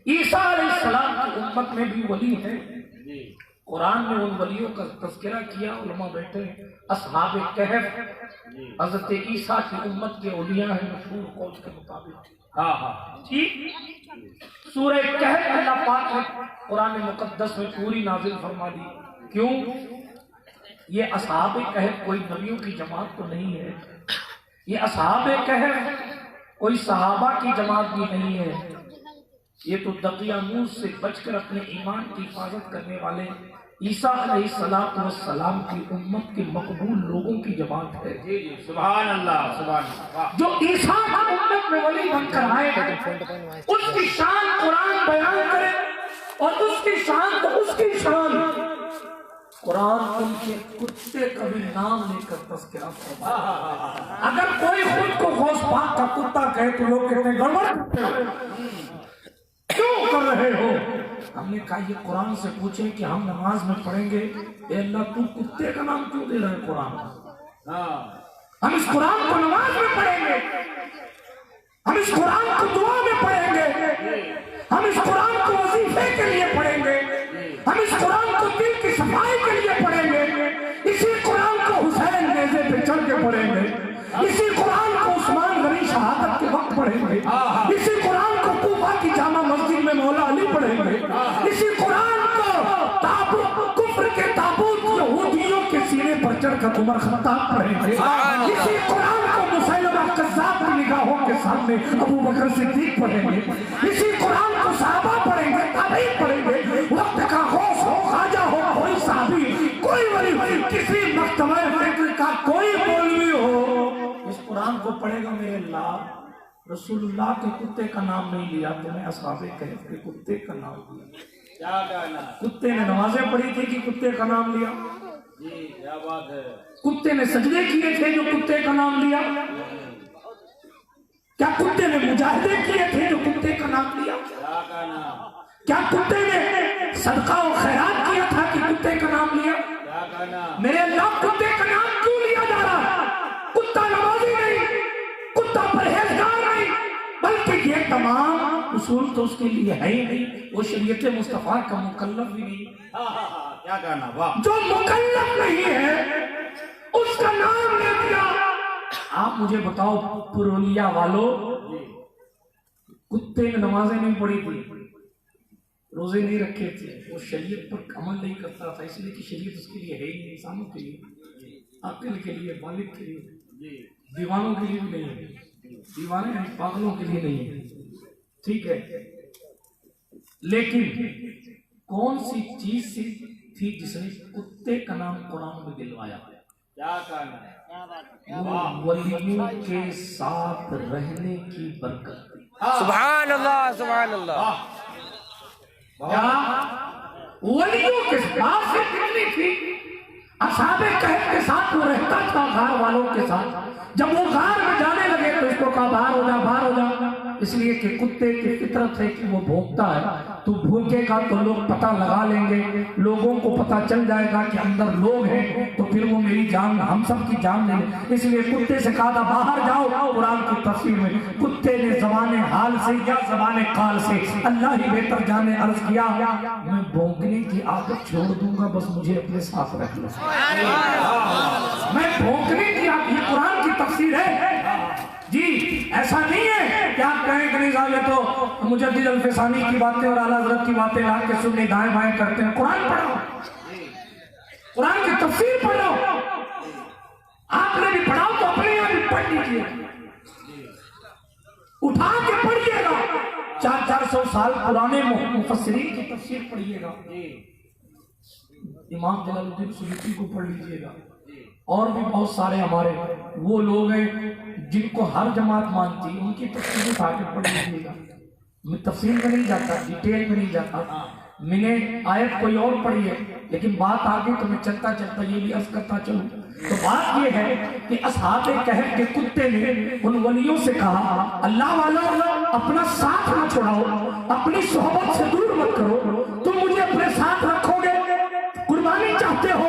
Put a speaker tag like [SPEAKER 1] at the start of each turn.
[SPEAKER 1] عیسیٰ علیہ السلام کی امت میں بھی ولی ہے. قرآن نے ان ولیوں کا تذکرہ کیا. علماء بیٹھے ہیں. اصحاب کہف حضرت عیسیٰ کی امت کے اولیاء ہیں مشہور قول کے مطابق. سورہ کہف اللہ پاک نے قرآن مقدس میں پوری نازل فرما دی. کیوں؟ یہ اصحاب کہف کوئی نبیوں کی جماعت تو نہیں ہے. یہ اصحاب کہف کوئی صحابہ کی جماعت بھی نہیں ہے. یہ تو دقیانوس سے بچ کر اپنے ایمان کی حفاظت کرنے والے عیسیٰ علیہ السلام کی امت کے مقبول لوگوں کی جماعت ہے.
[SPEAKER 2] سبحان اللہ سبحان اللہ.
[SPEAKER 1] جو عیسیٰ کی امت میں ولی بن کر آئے ہیں اس کی شان قرآن بیان کرے اور اس کی شان تو اس کی شان. قرآن ان کے کتے کا بھی نام لے کر تذکرہ فرماتا ہے. اگر کوئی خود کو غوث پاک کا کتا کہے تو لوگ کہتے ہیں گڑبڑ کرتے ہو، کیوں کر رہے ہو؟ ہم نے کہا یہ قرآن سے پوچھیں کہ ہم نماز میں پڑھیں گے اے اللہ تو کتے کا نام کیوں دے رہے ہیں قرآن؟ ہم اس قرآن کو نماز میں پڑھیں گے، ہم اس قرآن کو دعا میں پڑھیں گے، ہم اس قرآن کو وظیفے کے لیے پڑھیں گے، ہم اس قرآن کو دل کی صفائی کے لیے پڑھیں گے، اسی قرآن کو حسین نیزے پہ چڑھ کے پڑھیں گے، اسی قرآن کو عثمان غنی شہادت کے وقت پڑھیں گے، اسی قرآن کو کوفہ کی جامع مسجد میں مولا علی پڑھیں گے، اسی قرآن کو کفر کے تابوت یہودیوں کے سینے پر چڑھ کر عمر خطاب پڑھیں گے، اسی قرآن کو مسیلمہ کذاب کی نگاہوں کے سامنے ابو بکر صدیق پڑھیں گے، اسی قرآن کو صحابہ پڑھیں گے، تابعین پڑھیں گے. وقت کا غوث ہو، خواجہ ہو، کوئی صحابی، کوئی ولی، کسی مکتبہ فکر کا کوئی مولوی ہو، اس قرآن کو پڑھے گا میرے اللہ رسول اللہ کے کتے کا نام نہیں لیا، تمہیں اصحاب کہف کے کتے کا نام لیا.
[SPEAKER 2] کیا کہنا؟
[SPEAKER 1] کتے نے نمازیں پڑھی تھی کہ کتے کا نام لیا؟
[SPEAKER 2] جی کیا بات ہے.
[SPEAKER 1] کتے نے سجدے کیے تھے جو کتے کا نام لیا؟ کیا کتے نے مجاہدے کیے تھے جو کتے کا نام لیا؟
[SPEAKER 2] کیا کہنا؟
[SPEAKER 1] کیا کتے نے صدقہ و خیرات کیا تھا کہ کتے کا نام لیا؟
[SPEAKER 2] کیا کہنا؟
[SPEAKER 1] میرے اللہ کتے کا نام کیوں لیا جا رہا؟ کتا نمازی نہیں، کتا پرہیزگار نہیں، بلکہ یہ تمام اصول تو اس کے لیے ہے ہی نہیں، وہ شریعت مصطفیٰ کا مکلف بھی نہیں.
[SPEAKER 2] کیا کہنا؟ واہ.
[SPEAKER 1] جو مکلف نہیں ہے اس کا نام لے دیا. آپ مجھے بتاؤ پرولیا والوں، کتے نے نمازیں نہیں پڑھی تھی، روزے نہیں رکھے تھے، وہ شریعت پر عمل نہیں کرتا تھا، اس لیے کہ شریعت اس کے لیے ہے ہی نہیں. انسانوں کے لیے، عقل کے لیے، بالغ کے لیے، دیوانوں کے لیے بھی نہیں ہے، دیوانے ہیں پاگلوں کے لیے نہیں ہے. ٹھیک ہے، لیکن کون سی چیز تھی جس نے کتے کا نام قرآن میں دلوایا؟
[SPEAKER 2] کیا کہنا؟
[SPEAKER 1] ولیوں کے ساتھ رہنے کی برکت.
[SPEAKER 3] سبحان اللہ سبحان اللہ.
[SPEAKER 1] کیا ولیوں کے ساتھ سے کتنی تھی؟ اصحاب کہف کے ساتھ وہ رہتا تھا، غار والوں کے ساتھ. جب وہ غار میں جانے لگے تو اس کو کہا باہر ہو جا، باہر ہو جا، اس لیے کہ کتے کی فطرت ہے کہ وہ بھونکتا ہے. تو بھونکے گا تو لوگ پتہ لگا لیں گے، لوگوں کو پتہ چل جائے گا کہ اندر لوگ ہیں، تو پھر وہ میری جان، ہم سب کی جان لے لیں. اس لیے کتے سے کہا تھا باہر جاؤ. قرآن کی تفسیر میں کتے نے زبان حال سے یا زبان قال سے، اللہ ہی بہتر جانے، عرض کیا میں بھونکنے کی عادت چھوڑ دوں گا، بس مجھے اپنے ساتھ رکھ لو. میں بھونکنے کی عادت، یہ قرآن کی تفسیر ہے جی. ایسا نہیں ہے کہ آپ کہیں کہ نہیں صاحب یہ تو مجدد الفسانی کی باتیں اور اعلیٰ حضرت کی باتیں لا کے سننے دائیں بائیں کرتے ہیں. قرآن پڑھو، قرآن کی تفسیر پڑھو. آپ نے بھی پڑھاؤ تو اپنے یہاں بھی پڑھ لیجیے، اٹھا کے پڑھیے گا. 400 سال پرانے مفسرین کی تفسیر پڑھیے گا. امام جلال الدین سیوطی کو پڑھ لیجیے گا، اور بھی بہت سارے ہمارے وہ لوگ ہیں جن کو ہر جماعت مانتی، ان کی تفسیر اٹھا کے پڑھ لیجیے گا. میں تفسیر میں نہیں جاتا، ڈیٹیل میں نہیں جاتا. میں نے آیت کوئی اور پڑھی ہے، لیکن بات آگے تو میں چلتا چلتا یہ بھی عرض کرتا چلوں. تو بات یہ ہے کہ اصحاب کہف کے کتے نے ان ولیوں سے کہا اللہ والوں اپنا ساتھ نہ چھوڑاؤ، اپنی صحبت سے دور مت کرو. تم مجھے اپنے ساتھ رکھو گے، قربانی چاہتے ہو،